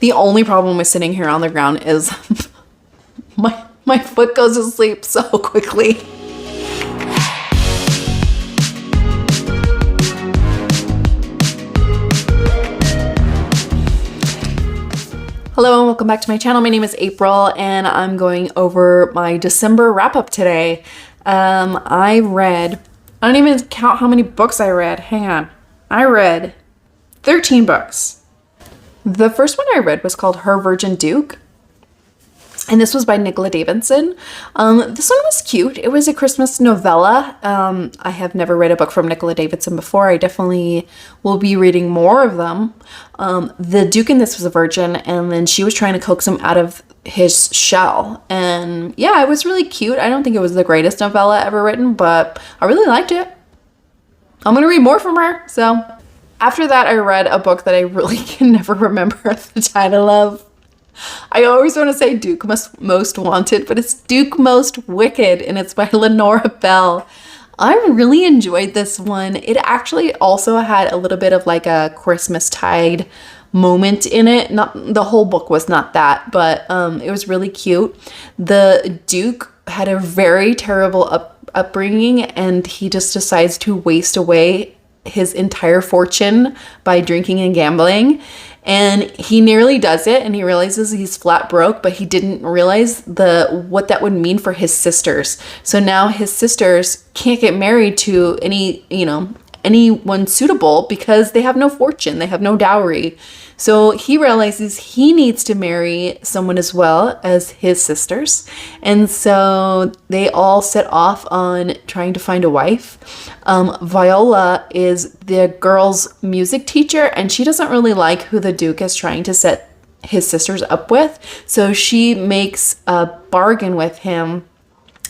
The only problem with sitting here on the ground is my foot goes to sleep so quickly. Hello and welcome back to my channel. My name is April and I'm going over my December wrap up today. I don't even count how many books I read. Hang on. I read 13 books. The first one I read was called Her Virgin Duke. And this was by Nicola Davidson. This one was cute. It was a Christmas novella. I have never read a book from Nicola Davidson before. I definitely will be reading more of them. The Duke in this was a virgin, and then she was trying to coax him out of his shell. And yeah, it was really cute. I don't think it was the greatest novella ever written, but I really liked it. I'm going to read more from her. So after that, I read a book that I really can never remember the title of. I always want to say Duke Most Wanted, but it's Duke Most Wicked, and it's by Lenora Bell. I really enjoyed this one. It actually also had a little bit of like a Christmastide moment in it. Not the whole book was not that, but it was really cute. The Duke had a very terrible upbringing, and he just decides to waste away his entire fortune by drinking and gambling. And he nearly does it, and he realizes he's flat broke, but he didn't realize what that would mean for his sisters. So now his sisters can't get married to anyone suitable because they have no fortune, they have no dowry. So he realizes he needs to marry someone as well as his sisters. And so they all set off on trying to find a wife. Viola is the girl's music teacher, and she doesn't really like who the Duke is trying to set his sisters up with. So she makes a bargain with him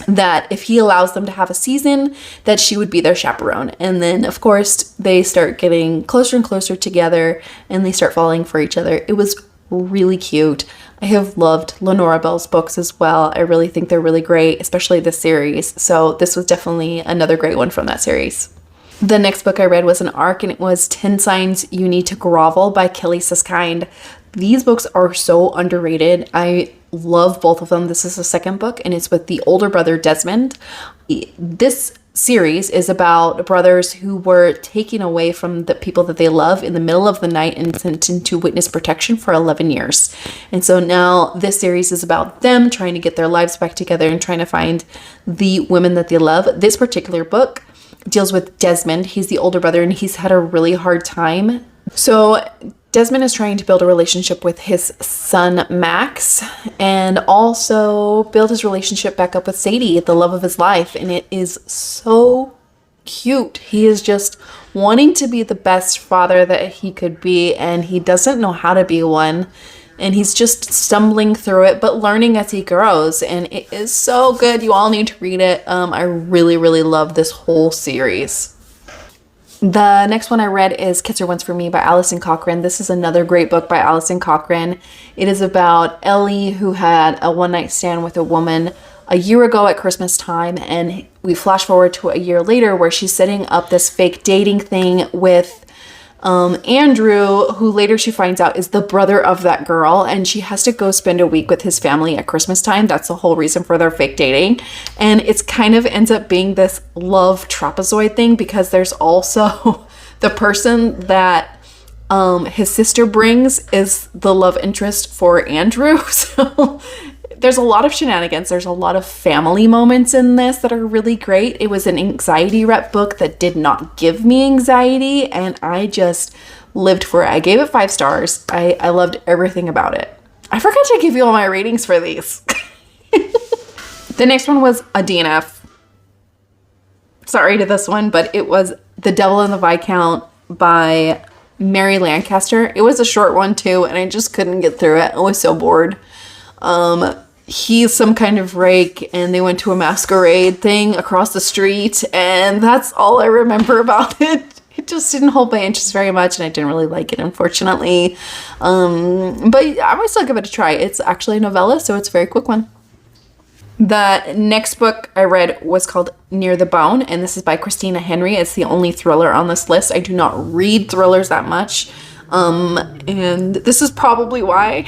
that if he allows them to have a season, that she would be their chaperone. And then of course they start getting closer and closer together, and they start falling for each other. It was really cute. I have loved Lenora Bell's books as well. I really think they're really great, especially this series. So this was definitely another great one from that series. The next book I read was an ARC, and it was 10 Signs You Need to Grovel by Kelly Siskind. These books are so underrated. I love both of them. This is the second book, and it's with the older brother Desmond. This series is about brothers who were taken away from the people that they love in the middle of the night and sent into witness protection for 11 years. And so now this series is about them trying to get their lives back together and trying to find the women that they love. This particular book deals with Desmond. He's the older brother, and he's had a really hard time. So Desmond is trying to build a relationship with his son, Max, and also build his relationship back up with Sadie, the love of his life. And it is so cute. He is just wanting to be the best father that he could be, and he doesn't know how to be one. And he's just stumbling through it, but learning as he grows. And it is so good. You all need to read it. I really, really love this whole series. The next one I read is Kids Are Once For Me by Alison Cochrane. This is another great book by Alison Cochrane. It is about Ellie, who had a one-night stand with a woman a year ago at Christmas time, and we flash forward to a year later where she's setting up this fake dating thing with Andrew, who later she finds out is the brother of that girl, and she has to go spend a week with his family at Christmas time. That's the whole reason for their fake dating. And it's kind of ends up being this love trapezoid thing, because there's also the person that his sister brings is the love interest for Andrew. So there's a lot of shenanigans. There's a lot of family moments in this that are really great. It was an anxiety rep book that did not give me anxiety, and I just lived for it. I gave it 5 stars. I loved everything about it. I forgot to give you all my ratings for these. The next one was a DNF. Sorry to this one, but it was The Devil in the Viscount by Mary Lancaster. It was a short one too, and I just couldn't get through it. I was so bored. He's some kind of rake, and they went to a masquerade thing across the street, and that's all I remember about it. It just didn't hold my interest very much, and I didn't really like it, unfortunately. But I might still give it a try. It's actually a novella, so it's a very quick one. The next book I read was called Near the Bone, and this is by Christina Henry. It's the only thriller on this list. I do not read thrillers that much. And this is probably why.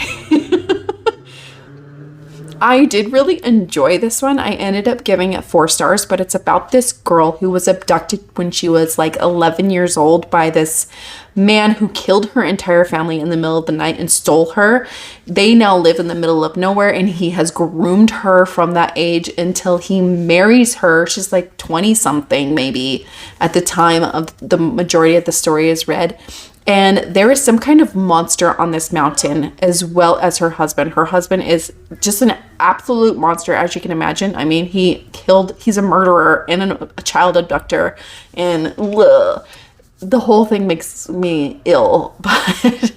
I did really enjoy this one. I ended up giving it 4 stars, but it's about this girl who was abducted when she was like 11 years old by this man who killed her entire family in the middle of the night and stole her. They now live in the middle of nowhere, and he has groomed her from that age until he marries her. She's like 20 something maybe at the time of the majority of the story is read. And there is some kind of monster on this mountain, as well as her husband. Her husband is just an absolute monster, as you can imagine. I mean, he's a murderer and a child abductor. And the whole thing makes me ill. But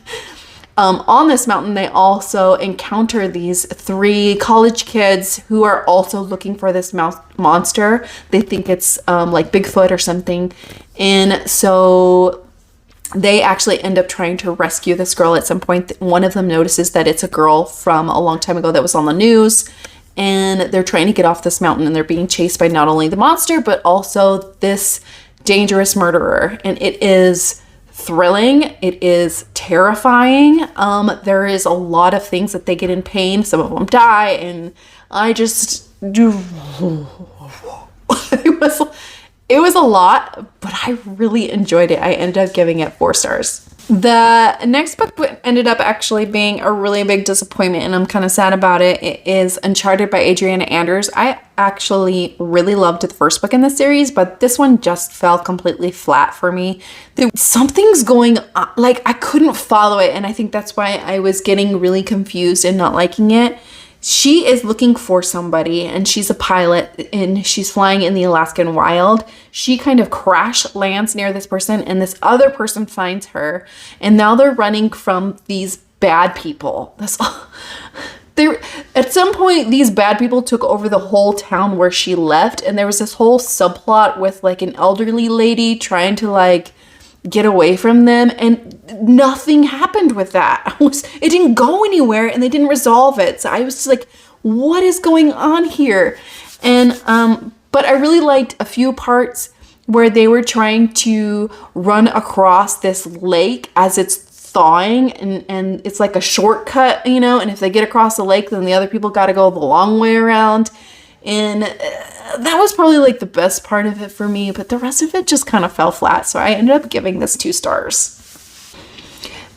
on this mountain, they also encounter these 3 college kids who are also looking for this monster. They think it's like Bigfoot or something. And so they actually end up trying to rescue this girl at some point. One of them notices that it's a girl from a long time ago that was on the news, and they're trying to get off this mountain, and they're being chased by not only the monster, but also this dangerous murderer. And it is thrilling. It is terrifying. There is a lot of things that they get in pain. Some of them die, and I just do. It was a lot, but I really enjoyed it. I ended up giving it 4 stars. The next book ended up actually being a really big disappointment, and I'm kind of sad about it. It is Uncharted by Adriana Anders. I actually really loved the first book in the series, but this one just fell completely flat for me. Something's going on, like I couldn't follow it, and I think that's why I was getting really confused and not liking it. She is looking for somebody, and she's a pilot, and she's flying in the Alaskan wild. She kind of crash lands near this person, and this other person finds her, and now they're running from these bad people. At some point, these bad people took over the whole town where she left, and there was this whole subplot with like an elderly lady trying to like get away from them, and nothing happened with that. It didn't go anywhere, and they didn't resolve it. So I was just like, what is going on here? And but I really liked a few parts where they were trying to run across this lake as it's thawing, and it's like a shortcut, you know, and if they get across the lake, then the other people got to go the long way around. And that was probably like the best part of it for me, but the rest of it just kind of fell flat. So I ended up giving this 2 stars.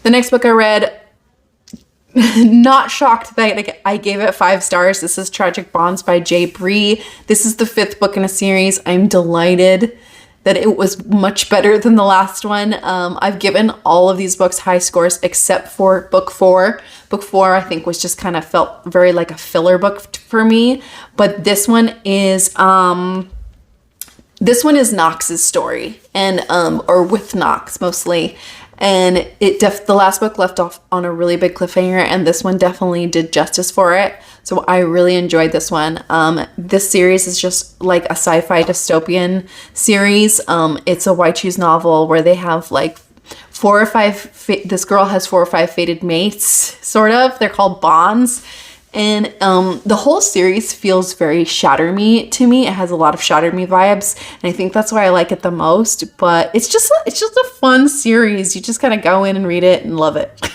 The next book I read, not shocked that I gave it 5 stars. This is Tragic Bonds by Jay Bree. This is the 5th book in a series. I'm delighted that it was much better than the last one. I've given all of these books high scores except for book 4. Book 4, I think, was just kind of felt very like a filler book for me. But this one is Knox's story, and or with Knox mostly. And the last book left off on a really big cliffhanger, and this one definitely did justice for it. So I really enjoyed this one. This series is just like a sci-fi dystopian series. It's a Why Choose novel where they have like 4 or 5, this girl has 4 or 5 fated mates, sort of. They're called bonds. And the whole series feels very Shatter Me to me. It has a lot of Shatter Me vibes, and I think that's why I like it the most. But it's just a fun series. You just kind of go in and read it and love it.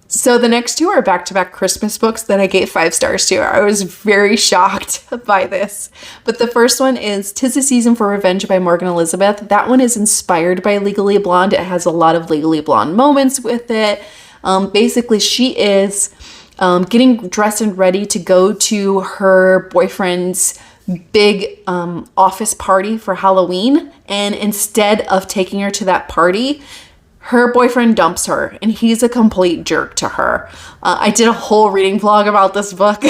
So the next 2 are back-to-back Christmas books that I gave 5 stars to. I was very shocked by this. But the first one is 'Tis the Season for Revenge by Morgan Elizabeth. That one is inspired by Legally Blonde. It has a lot of Legally Blonde moments with it. Basically, she is getting dressed and ready to go to her boyfriend's big office party for Halloween. And instead of taking her to that party, her boyfriend dumps her, and he's a complete jerk to her. I did a whole reading vlog about this book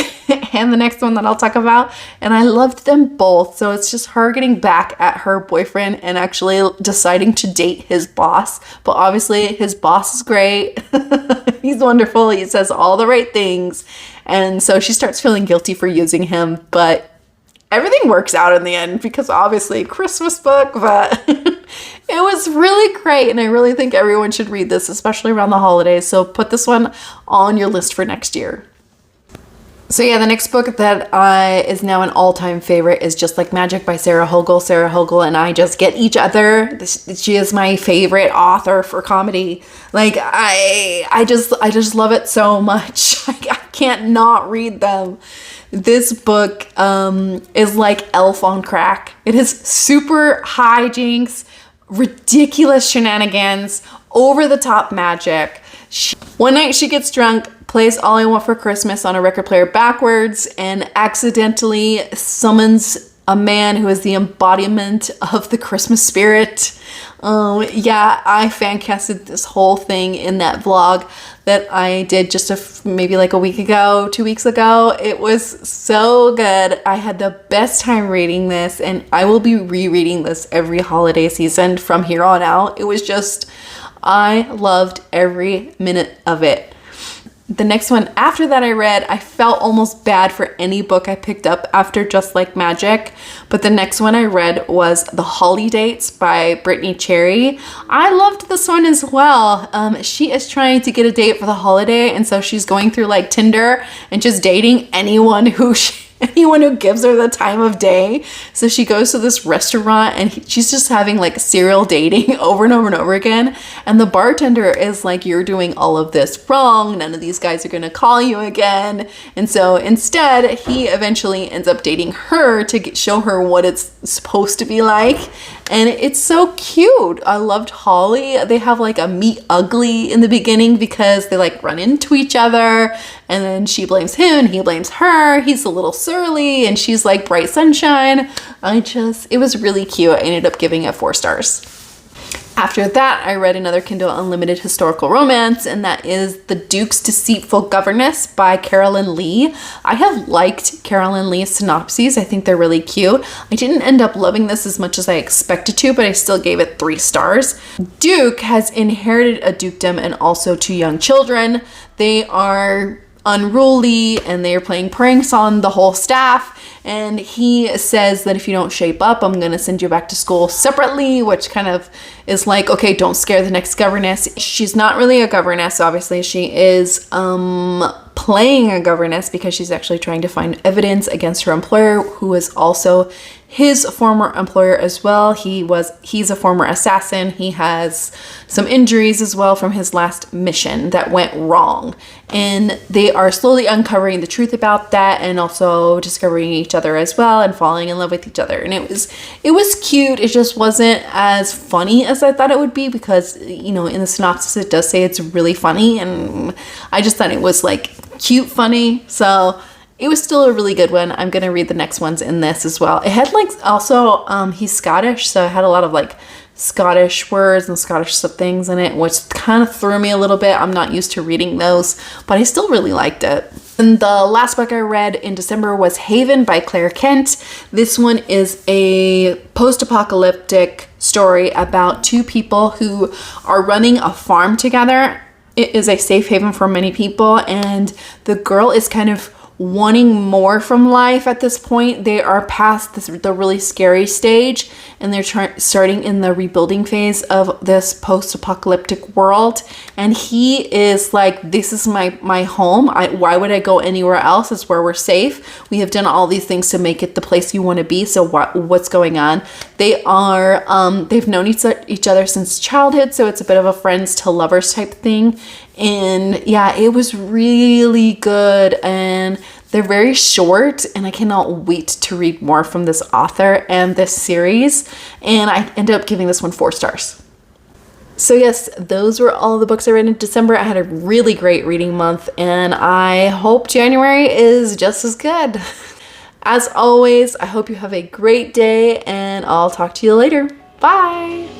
and the next one that I'll talk about, and I loved them both. So it's just her getting back at her boyfriend and actually deciding to date his boss. But obviously his boss is great. He's wonderful. He says all the right things. And so she starts feeling guilty for using him, but everything works out in the end because obviously Christmas book, but it was really great. And I really think everyone should read this, especially around the holidays. So put this one on your list for next year. So yeah, the next book that is now an all-time favorite is Just Like Magic by Sarah Hogle. Sarah Hogle and I just get each other. She is my favorite author for comedy. Like I just love it so much. I can't not read them. This book is like Elf on crack. It is super hijinks, ridiculous shenanigans, over the top magic. One night she gets drunk, plays All I Want for Christmas on a record player backwards, and accidentally summons a man who is the embodiment of the Christmas spirit. Yeah, I fan casted this whole thing in that vlog that I did just maybe like a week ago, 2 weeks ago. It was so good. I had the best time reading this, and I will be rereading this every holiday season from here on out. It was just, I loved every minute of it. The next one after that I read, I felt almost bad for any book I picked up after Just Like Magic, but the next one I read was The Holidates by Brittany Cherry. I loved this one as well. She is trying to get a date for the holiday, and so she's going through like Tinder and just dating anyone who gives her the time of day. So she goes to this restaurant and she's just having like serial dating over and over and over again. And the bartender is like, you're doing all of this wrong. None of these guys are going to call you again. And so instead, he eventually ends up dating her to show her what it's supposed to be like. And it's so cute. I loved Holly. They have like a meet ugly in the beginning because they like run into each other, and then she blames him and he blames her. He's a little surly and she's like bright sunshine. It was really cute. I ended up giving it 4 stars. After that, I read another Kindle Unlimited historical romance, and that is The Duke's Deceitful Governess by Carolyn Lee. I have liked Carolyn Lee's synopses. I think they're really cute. I didn't end up loving this as much as I expected to, but I still gave it 3 stars. Duke has inherited a dukedom and also 2 young children. They are unruly and they are playing pranks on the whole staff, and he says that if you don't shape up, I'm gonna send you back to school separately, which kind of is like, okay, don't scare the next governess. She's not really a governess, obviously. She is playing a governess because she's actually trying to find evidence against her employer, who is also his former employer as well. He's a former assassin. He has some injuries as well from his last mission that went wrong, and they are slowly uncovering the truth about that, and also discovering each other as well and falling in love with each other. And it was cute. It just wasn't as funny as I thought it would be, because in the synopsis it does say it's really funny, and I just thought it was like cute funny. So it was still a really good one. I'm gonna read the next ones in this as well. It had like also he's Scottish, so it had a lot of like Scottish words and Scottish things in it, which kind of threw me a little bit. I'm not used to reading those, but I still really liked it. And the last book I read in December was Haven by Claire Kent. This one is a post-apocalyptic story about 2 people who are running a farm together. It is a safe haven for many people, and the girl is kind of wanting more from life at this point. They are past the really scary stage, and they're starting in the rebuilding phase of this post-apocalyptic world. And he is like, this is my home. Why would I go anywhere else? It's where we're safe. We have done all these things to make it the place you want to be. So what's going on? They are they've known each other since childhood, so it's a bit of a friends to lovers type thing. And yeah, it was really good, and they're very short, and I cannot wait to read more from this author and this series. And I ended up giving this one 4 stars. So yes, those were all the books I read in December. I had a really great reading month, and I hope January is just as good. As always, I hope you have a great day, and I'll talk to you later. Bye!